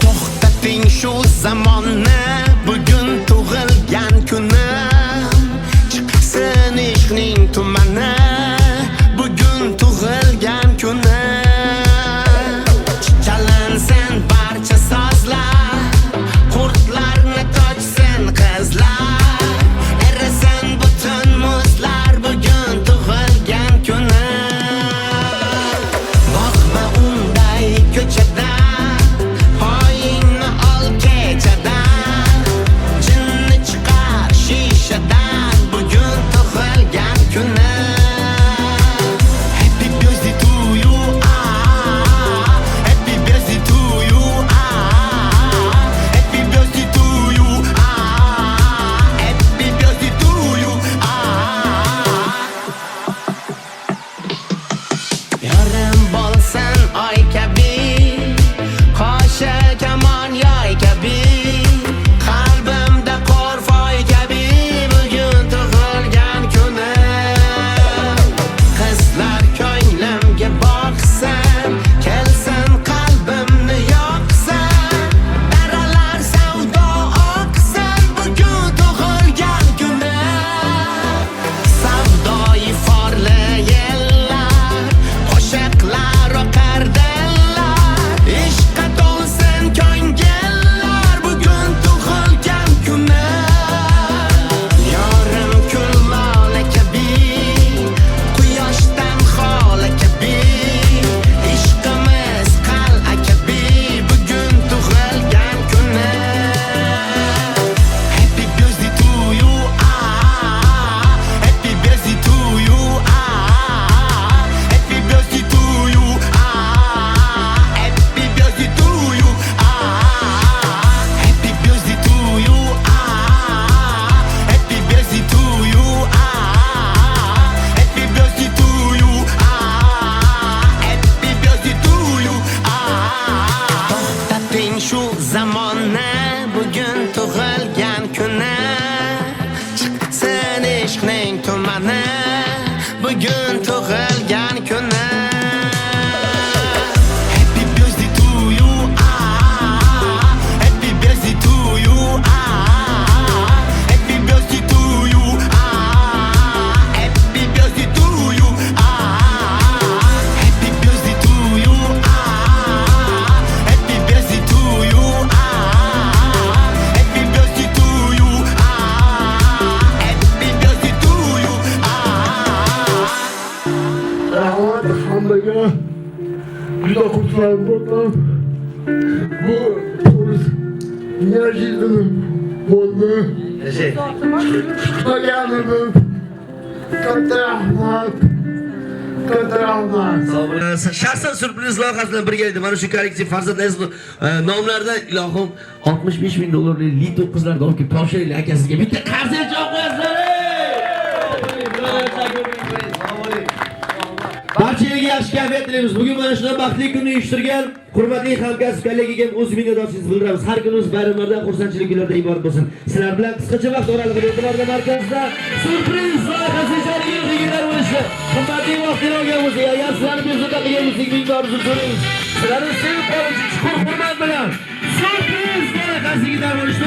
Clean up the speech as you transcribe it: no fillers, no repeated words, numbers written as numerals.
To'xtating shu zamonni, bugun tug'ilgan kunim. Chiqsin ishqning tumani, bugun tug'ilgan kunim. Chalansin barcha sozlar, qurtlarni tochsin qizlar. Erisin butun muzlar, bugun tug'ilgan kunim. Boqma unday ko'chada, shu zamonni, bugun tug'ilgan kuni. Chiqsin ishqning tumani, bugun tug'ilgan kuni. Happy birthday to you, happy birthday to you, happy birthday to you, happy birthday to you, happy birthday to you, happy birthday to you, happy birthday to you, happy birthday to you. Hammaga juda xursand bo'ldim. Bu polis neожиданно bo'ldi. Kutmagandim. Katta rahmat. Shaxsan surpriz loyihasi bilan birga edim. Mana shu kollektiv farzandlaringiz nomlaridan ilohim $65,000 Lito qizlarga olib kelib topshiringlar akasiga. Bitta qarzga javob qo'yasizlar. Barchaga yaxshi kayfiyat tilaymiz. Bugun mana shunday baxtli kunni uyushtirgan hurmatli hamkasb kollegaga o'z minnatdorchiligimizni bildiramiz. Har kunimiz bayramlarda, xursandchilik kunlarida iborat bo'lsin. Sizlar bilan qisqacha vaqt oralig'ida e'tiborda markazda surpriz loyihasi ijodiga yig'ilganlar bo'lishi. Qimmatli vaqtni olganmiz. Agar sizlarni bezovta qilganimizning minnatdorimizni so'raymiz. Sizlarni sevib qolish uchun chuqur hurmat bilan surpriz loyihasiga dam olishni